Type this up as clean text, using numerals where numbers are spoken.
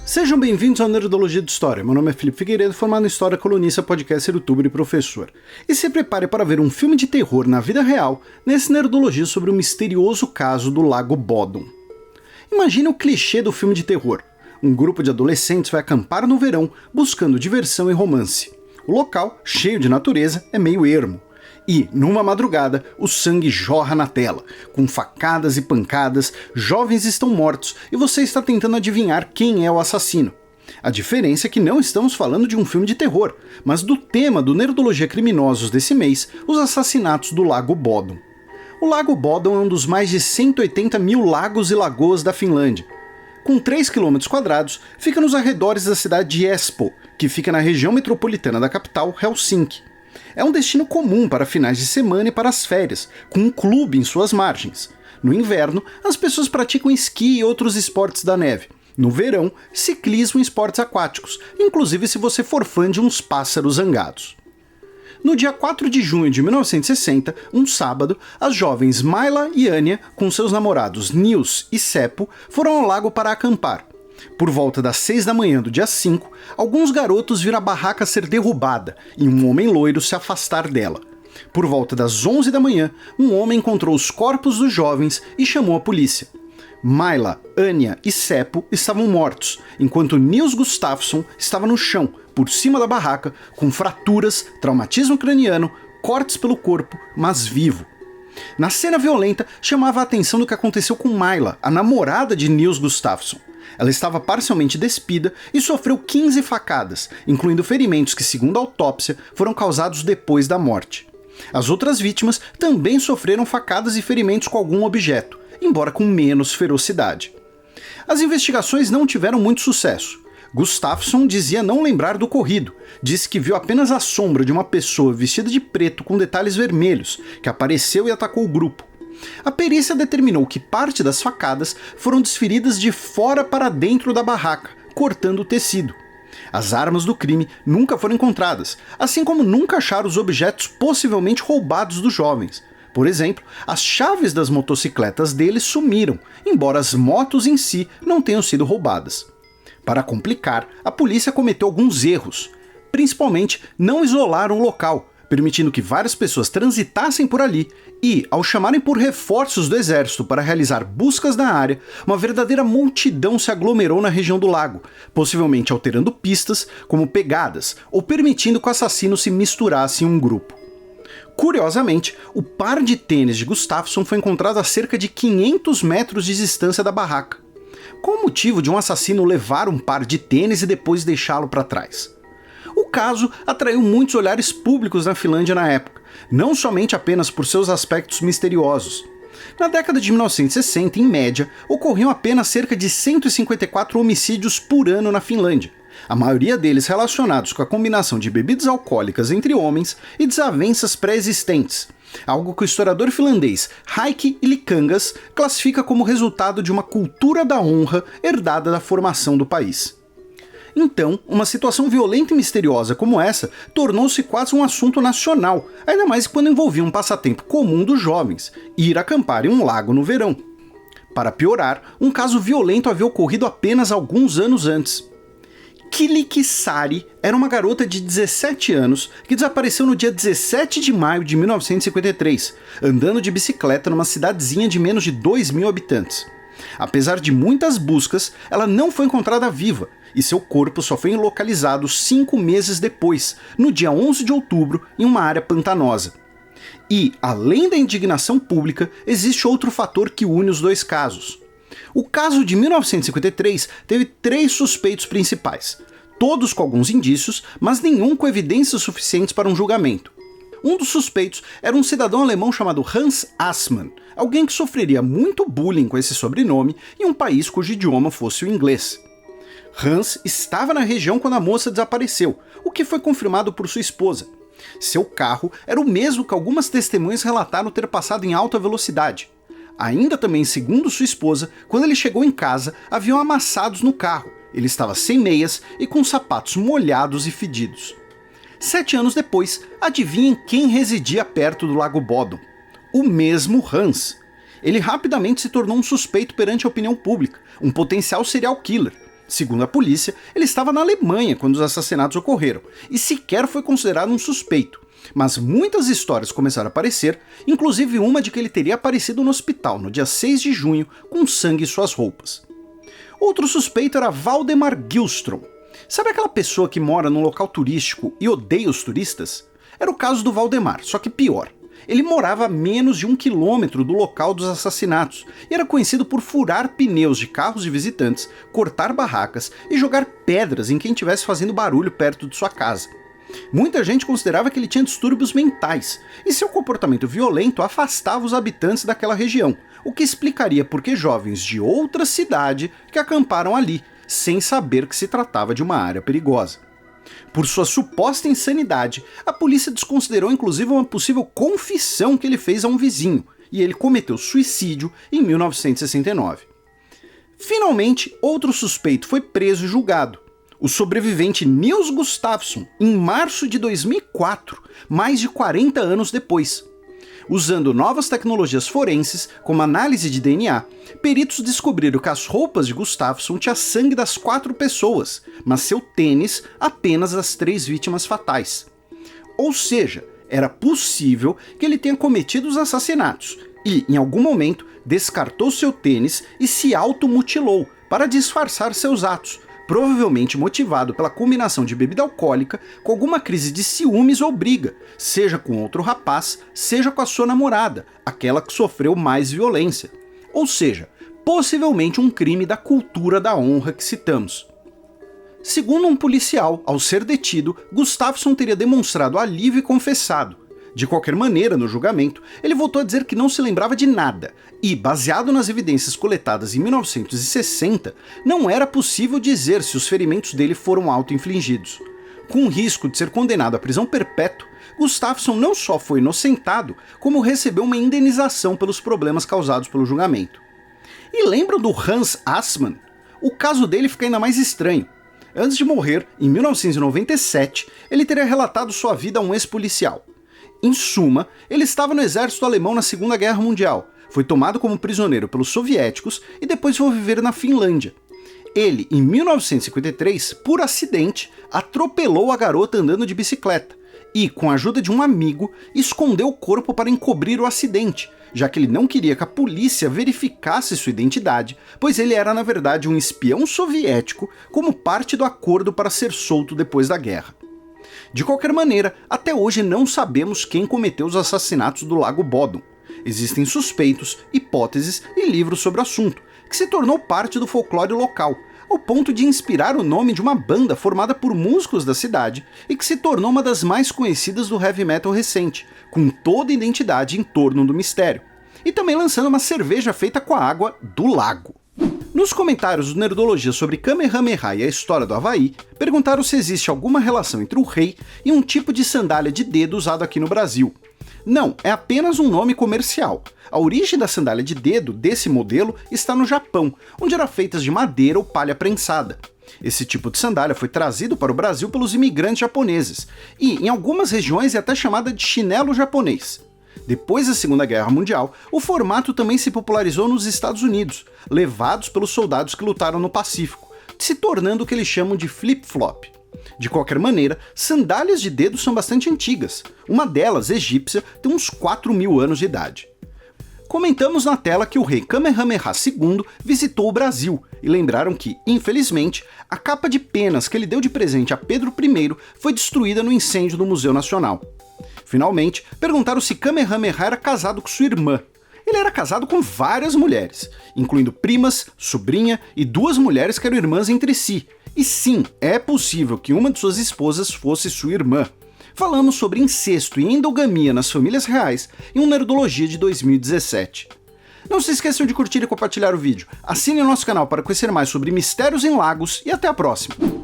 Sejam bem-vindos ao Nerdologia de História. Meu nome é Felipe Figueiredo, formado em História, colunista, podcaster, youtuber e professor. E se prepare para ver um filme de terror na vida real, nesse Nerdologia sobre o misterioso caso do Lago Bodom. Imagine o clichê do filme de terror. Um grupo de adolescentes vai acampar no verão, buscando diversão e romance. O local, cheio de natureza, é meio ermo. E, numa madrugada, o sangue jorra na tela. Com facadas e pancadas, jovens estão mortos e você está tentando adivinhar quem é o assassino. A diferença é que não estamos falando de um filme de terror, mas do tema do Nerdologia Criminosos desse mês, os assassinatos do Lago Bodom. O Lago Bodom é um dos mais de 180 mil lagos e lagoas da Finlândia. Com 3 km², fica nos arredores da cidade de Espoo, que fica na região metropolitana da capital, Helsinki. É um destino comum para finais de semana e para as férias, com um clube em suas margens. No inverno, as pessoas praticam esqui e outros esportes da neve. No verão, ciclismo e esportes aquáticos, inclusive se você for fã de uns pássaros zangados. No dia 4 de junho de 1960, um sábado, as jovens Maila e Anya, com seus namorados Nils e Seppo, foram ao lago para acampar. Por volta das 6 da manhã do dia 5, alguns garotos viram a barraca ser derrubada e um homem loiro se afastar dela. Por volta das 11 da manhã, um homem encontrou os corpos dos jovens e chamou a polícia. Maila, Anya e Seppo estavam mortos, enquanto Nils Gustafsson estava no chão, por cima da barraca, com fraturas, traumatismo craniano, cortes pelo corpo, mas vivo. Na cena violenta, chamava a atenção do que aconteceu com Maila, a namorada de Nils Gustafsson. Ela estava parcialmente despida e sofreu 15 facadas, incluindo ferimentos que, segundo a autópsia, foram causados depois da morte. As outras vítimas também sofreram facadas e ferimentos com algum objeto, embora com menos ferocidade. As investigações não tiveram muito sucesso. Gustafsson dizia não lembrar do ocorrido, disse que viu apenas a sombra de uma pessoa vestida de preto com detalhes vermelhos, que apareceu e atacou o grupo. A perícia determinou que parte das facadas foram desferidas de fora para dentro da barraca, cortando o tecido. As armas do crime nunca foram encontradas, assim como nunca acharam os objetos possivelmente roubados dos jovens. Por exemplo, as chaves das motocicletas deles sumiram, embora as motos em si não tenham sido roubadas. Para complicar, a polícia cometeu alguns erros. Principalmente, não isolaram o local, permitindo que várias pessoas transitassem por ali e, ao chamarem por reforços do exército para realizar buscas na área, uma verdadeira multidão se aglomerou na região do lago, possivelmente alterando pistas, como pegadas, ou permitindo que o assassino se misturasse em um grupo. Curiosamente, o par de tênis de Gustafsson foi encontrado a cerca de 500 metros de distância da barraca. Qual o motivo de um assassino levar um par de tênis e depois deixá-lo para trás? O caso atraiu muitos olhares públicos na Finlândia na época, não somente apenas por seus aspectos misteriosos. Na década de 1960, em média, ocorriam apenas cerca de 154 homicídios por ano na Finlândia, a maioria deles relacionados com a combinação de bebidas alcoólicas entre homens e desavenças pré-existentes, algo que o historiador finlandês Heikki Ilikangas classifica como resultado de uma cultura da honra herdada da formação do país. Então, uma situação violenta e misteriosa como essa tornou-se quase um assunto nacional, ainda mais quando envolvia um passatempo comum dos jovens, ir acampar em um lago no verão. Para piorar, um caso violento havia ocorrido apenas alguns anos antes. Kilikki Sari era uma garota de 17 anos que desapareceu no dia 17 de maio de 1953, andando de bicicleta numa cidadezinha de menos de 2.000 habitantes. Apesar de muitas buscas, ela não foi encontrada viva, e seu corpo só foi localizado 5 meses depois, no dia 11 de outubro, em uma área pantanosa. E, além da indignação pública, existe outro fator que une os dois casos. O caso de 1953 teve 3 suspeitos principais, todos com alguns indícios, mas nenhum com evidências suficientes para um julgamento. Um dos suspeitos era um cidadão alemão chamado Hans Assmann, alguém que sofreria muito bullying com esse sobrenome em um país cujo idioma fosse o inglês. Hans estava na região quando a moça desapareceu, o que foi confirmado por sua esposa. Seu carro era o mesmo que algumas testemunhas relataram ter passado em alta velocidade. Ainda também, segundo sua esposa, quando ele chegou em casa, haviam amassados no carro. Ele estava sem meias e com sapatos molhados e fedidos. 7 anos depois, adivinhem quem residia perto do Lago Bodom? O mesmo Hans. Ele rapidamente se tornou um suspeito perante a opinião pública, um potencial serial killer. Segundo a polícia, ele estava na Alemanha quando os assassinatos ocorreram e sequer foi considerado um suspeito. Mas muitas histórias começaram a aparecer, inclusive uma de que ele teria aparecido no hospital no dia 6 de junho com sangue em suas roupas. Outro suspeito era Valdemar Gilstrom. Sabe aquela pessoa que mora num local turístico e odeia os turistas? Era o caso do Valdemar, só que pior. Ele morava a menos de 1 quilômetro do local dos assassinatos e era conhecido por furar pneus de carros de visitantes, cortar barracas e jogar pedras em quem estivesse fazendo barulho perto de sua casa. Muita gente considerava que ele tinha distúrbios mentais e seu comportamento violento afastava os habitantes daquela região, o que explicaria por que jovens de outra cidade que acamparam ali, sem saber que se tratava de uma área perigosa. Por sua suposta insanidade, a polícia desconsiderou inclusive uma possível confissão que ele fez a um vizinho, e ele cometeu suicídio em 1969. Finalmente, outro suspeito foi preso e julgado. O sobrevivente Niels Gustafsson, em março de 2004, mais de 40 anos depois. Usando novas tecnologias forenses, como análise de DNA, peritos descobriram que as roupas de Gustafsson tinham sangue das 4 pessoas, mas seu tênis apenas das 3 vítimas fatais. Ou seja, era possível que ele tenha cometido os assassinatos e, em algum momento, descartou seu tênis e se automutilou para disfarçar seus atos, provavelmente motivado pela combinação de bebida alcoólica com alguma crise de ciúmes ou briga, seja com outro rapaz, seja com a sua namorada, aquela que sofreu mais violência. Ou seja, possivelmente um crime da cultura da honra que citamos. Segundo um policial, ao ser detido, Gustafsson teria demonstrado alívio e confessado. De qualquer maneira, no julgamento, ele voltou a dizer que não se lembrava de nada, e, baseado nas evidências coletadas em 1960, não era possível dizer se os ferimentos dele foram auto-infligidos. Com o risco de ser condenado à prisão perpétua, Gustafsson não só foi inocentado, como recebeu uma indenização pelos problemas causados pelo julgamento. E lembram do Hans Assmann? O caso dele fica ainda mais estranho. Antes de morrer, em 1997, ele teria relatado sua vida a um ex-policial. Em suma, ele estava no exército alemão na Segunda Guerra Mundial, foi tomado como prisioneiro pelos soviéticos e depois foi viver na Finlândia. Ele, em 1953, por acidente, atropelou a garota andando de bicicleta e, com a ajuda de um amigo, escondeu o corpo para encobrir o acidente, já que ele não queria que a polícia verificasse sua identidade, pois ele era na verdade um espião soviético como parte do acordo para ser solto depois da guerra. De qualquer maneira, até hoje não sabemos quem cometeu os assassinatos do Lago Bodom. Existem suspeitos, hipóteses e livros sobre o assunto, que se tornou parte do folclore local, ao ponto de inspirar o nome de uma banda formada por músicos da cidade e que se tornou uma das mais conhecidas do heavy metal recente, com toda a identidade em torno do mistério. E também lançando uma cerveja feita com a água do lago. Nos comentários do Nerdologia sobre Kamehameha e a história do Havaí, perguntaram se existe alguma relação entre o rei e um tipo de sandália de dedo usado aqui no Brasil. Não, é apenas um nome comercial. A origem da sandália de dedo desse modelo está no Japão, onde eram feitas de madeira ou palha prensada. Esse tipo de sandália foi trazido para o Brasil pelos imigrantes japoneses, e em algumas regiões é até chamada de chinelo japonês. Depois da Segunda Guerra Mundial, o formato também se popularizou nos Estados Unidos, levados pelos soldados que lutaram no Pacífico, se tornando o que eles chamam de flip-flop. De qualquer maneira, sandálias de dedo são bastante antigas. Uma delas, egípcia, tem uns 4.000 anos de idade. Comentamos na tela que o rei Kamehameha II visitou o Brasil e lembraram que, infelizmente, a capa de penas que ele deu de presente a Pedro I foi destruída no incêndio do Museu Nacional. Finalmente, perguntaram se Kamehameha era casado com sua irmã. Ele era casado com várias mulheres, incluindo primas, sobrinha e 2 mulheres que eram irmãs entre si. E sim, é possível que uma de suas esposas fosse sua irmã. Falamos sobre incesto e endogamia nas famílias reais em um Nerdologia de 2017. Não se esqueçam de curtir e compartilhar o vídeo, assine o nosso canal para conhecer mais sobre mistérios em lagos e até a próxima!